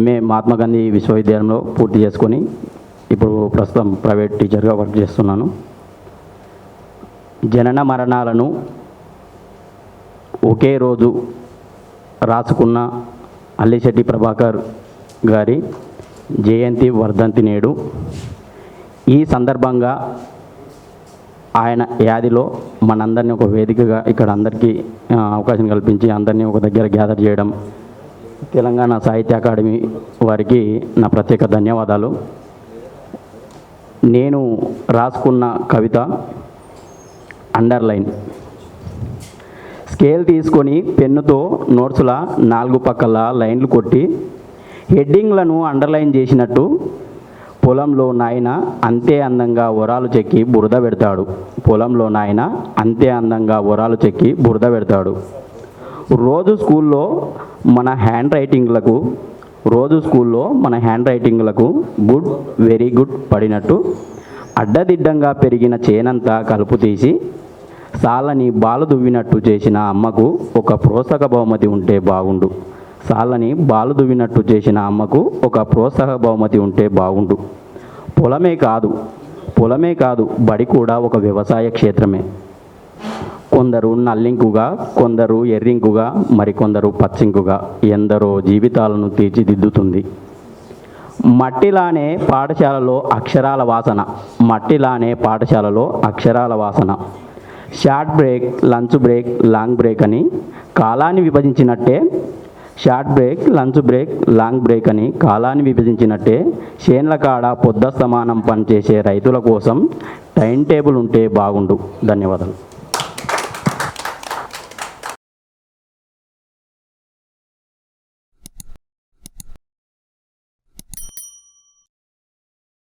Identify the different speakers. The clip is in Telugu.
Speaker 1: ఎంఏ మహాత్మా గాంధీ విశ్వవిద్యాలయంలో పూర్తి చేసుకొని ఇప్పుడు ప్రస్తుతం ప్రైవేట్ టీచర్గా వర్క్ చేస్తున్నాను. జనన మరణాలను ఒకే రోజు రాసుకున్న అల్లిశెట్టి ప్రభాకర్ గారి జయంతి వర్ధంతి నేడు. ఈ సందర్భంగా ఆయన యాదిలో మనందరినీ ఒక వేదికగా ఇక్కడ అందరికీ అవకాశం కల్పించి అందరినీ ఒక దగ్గర గ్యాదర్ చేయడం, తెలంగాణ సాహిత్య అకాడమీ వారికి నా ప్రత్యేక ధన్యవాదాలు. నేను రాసుకున్న కవిత అండర్లైన్. స్కేల్ తీసుకొని పెన్నుతో నోట్స్ల 4 పక్కల లైన్లు కొట్టి హెడ్డింగ్లను అండర్లైన్ చేసినట్టు పొలంలో నాయన అంతే అందంగా వరాలు చెక్కి బురద పెడతాడు. పొలంలో నాయన అంతే అందంగా వరాలు చెక్కి బురద పెడతాడు. రోజు స్కూల్లో మన హ్యాండ్ రైటింగ్లకు గుడ్ వెరీ గుడ్ పడినట్టు అడ్డదిడ్డంగా పెరిగిన చేనంతా కలుపు తీసి సాలని బాలు దువ్వినట్టు చేసిన అమ్మకు ఒక ప్రోత్సాహక బహుమతి ఉంటే బాగుండు. సాలని బాలు దువ్వినట్టు చేసిన అమ్మకు ఒక ప్రోత్సాహక బహుమతి ఉంటే బాగుండు. పొలమే కాదు బడి కూడా ఒక వ్యవసాయ క్షేత్రమే. కొందరు నల్లింకుగా, కొందరు ఎర్రింకుగా, మరికొందరు పచ్చింకుగా ఎందరో జీవితాలను తీర్చిదిద్దుతుంది. మట్టిలానే పాఠశాలలో అక్షరాల వాసన. Short break, lunch break, long break అని కాలాన్ని విభజించినట్టే చేన్ల కాడ పొద్దు సమానం పనిచేసే రైతుల కోసం టైం టేబుల్ ఉంటే బాగుండు. ధన్యవాదాలు.